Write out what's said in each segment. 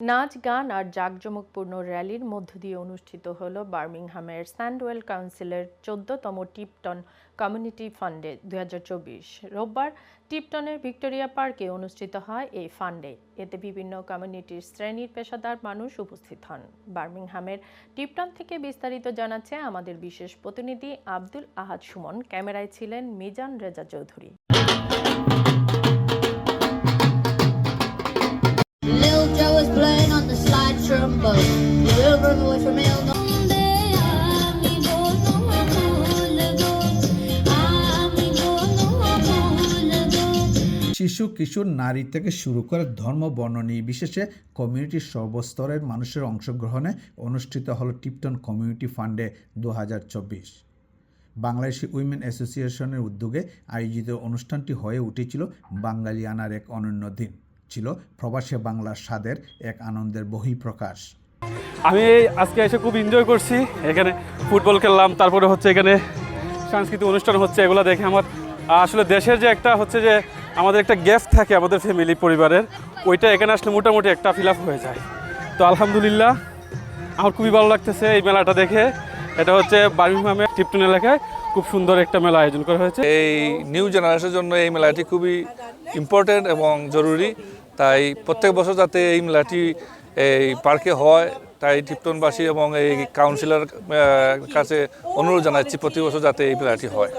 নাচ, গান আর জাঁকজমকপূর্ণ র্যালির মধ্য দিয়ে অনুষ্ঠিত হল বার্মিংহামের স্যান্ডওয়েল কাউন্সিলের ১৪তম টিপটন কমিউনিটি ফান্ডে ২০২৪। রোববার টিপটনের ভিক্টোরিয়া পার্কে অনুষ্ঠিত হয় এই ফান্ডে। এতে বিভিন্ন কমিউনিটির শ্রেণীর পেশাদার মানুষ উপস্থিত হন। বার্মিংহামের টিপটন থেকে বিস্তারিত জানাচ্ছে আমাদের বিশেষ প্রতিনিধি আব্দুল আহাদ সুমন। ক্যামেরায় ছিলেন মিজান রেজা চৌধুরী। শিশু, কিশোর, নারী থেকে শুরু করে ধর্ম বর্ণ নির্বিশেষে কমিউনিটির সর্বস্তরের মানুষের অংশগ্রহণে অনুষ্ঠিত হলো টিপটন কমিউনিটি ফান্ডে ২০২৪। বাংলাদেশি উইমেন অ্যাসোসিয়েশনের উদ্যোগে আয়োজিত অনুষ্ঠানটি হয়ে উঠেছিল বাঙালিয়ানার এক অনন্য দিন। ছিল প্রবাসী বাংলার স্বাদের এক আনন্দের বহিঃপ্রকাশ। আমি আজকে এসে খুব এনজয় করছি। এখানে ফুটবল খেললাম, তারপরে হচ্ছে এখানে সাংস্কৃতিক অনুষ্ঠান হচ্ছে। এগুলো দেখে আমার আসলে দেশের যে একটা হচ্ছে যে আমাদের একটা গেস্ট থাকে আমাদের ফ্যামিলি পরিবারের, ওইটা এখানে আসলে মোটামুটি একটা ফিল আপ হয়ে যায়। তো আলহামদুলিল্লাহ আমার খুবই ভালো লাগতেছে এই মেলাটা দেখে। এটা হচ্ছে বার্মিংহামে টিপটন এলাকায় খুব সুন্দর একটা মেলা আয়োজন করা হয়েছে। এই নিউ জেনারেশনের জন্য এই মেলাটি খুবই ইম্পর্টেন্ট এবং জরুরি। তাই প্রত্যেক বছর যাতে এই মেলাটি এই পার্কে হয়, তাই টিপটনবাসী এবং এই কাউন্সিলর কাছে অনুরোধ জানাচ্ছি প্রতি বছর যাতে এই মেলাটি হয়।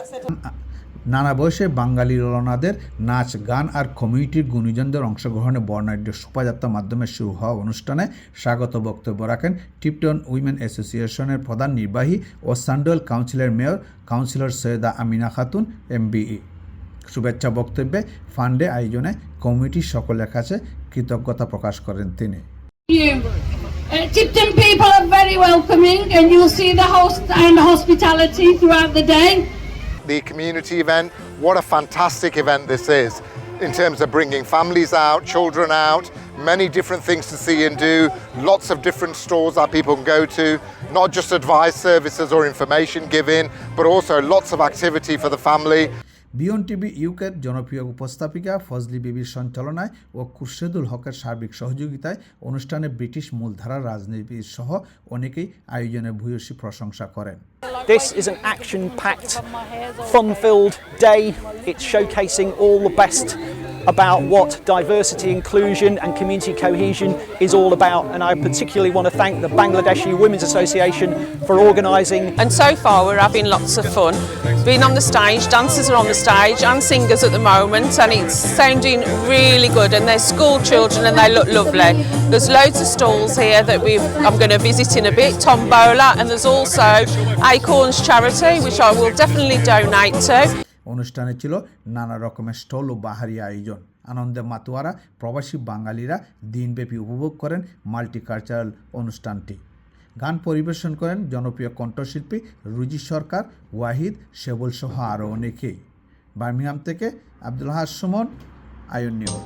নানা বয়সে বাঙালি ললনাদের নাচ, গান আর কমিউনিটির গুণীজনদের অংশগ্রহণে বর্ণাঢ্য শোভাযাত্রার মাধ্যমে শুরু হওয়া অনুষ্ঠানে স্বাগত বক্তব্য রাখেন টিপটন উইমেন অ্যাসোসিয়েশনের প্রধান নির্বাহী ও স্যান্ডওয়েল কাউন্সিলের mayor councillor Syeda Amina Khatun MBE। শুভেচ্ছা বক্তব্যে ফান্ডে আয়োজনে কমিটির সকলের কাছে কৃতজ্ঞতা প্রকাশ করেন তিনি। Tipton people are very welcoming, and you'll see the host and hospitality throughout the day. The community event, what a fantastic event this is in terms of bringing families out, children out, many different things to see and do, lots of different stores that people can go to, not just advice services or information giving, but also lots of activity for the family. বিয়ন TV ইউকের জনপ্রিয় উপস্থাপিকা ফজলি বিবির সঞ্চালনায় ও খুরশেদুল হকের সার্বিক সহযোগিতায় অনুষ্ঠানে ব্রিটিশ মূলধারার রাজনীতিবিদ সহ অনেকেই আয়োজনে ভূয়সী প্রশংসা করেন। This is an action-packed, fun-filled day. It's showcasing all the best about what diversity, inclusion and community cohesion is all about, and I particularly want to thank the Bangladeshi Women's Association for organising. And so far we're having lots of fun. Being on the stage, dancers are on the stage and singers at the moment, and it's sounding really good, and they're school children and they look lovely. There's loads of stalls here that I'm going to visit in a bit, Tombola, and there's also Acorns Charity, which I will definitely donate to. অনুষ্ঠানে ছিল নানা রকমের stall ও বাহারি আয়োজন। আনন্দে মাতোয়ারা প্রবাসী বাঙালিরা দিনব্যাপী উপভোগ করেন মাল্টিকালচারাল অনুষ্ঠানটি। গান পরিবেশন করেন জনপ্রিয় কণ্ঠশিল্পী রুজি সরকার, ওয়াহিদ, শেবল সহ আরও অনেকেই। বার্মিংহাম থেকে আব্দুল আহাদ সুমন, আয়ন নিউজ।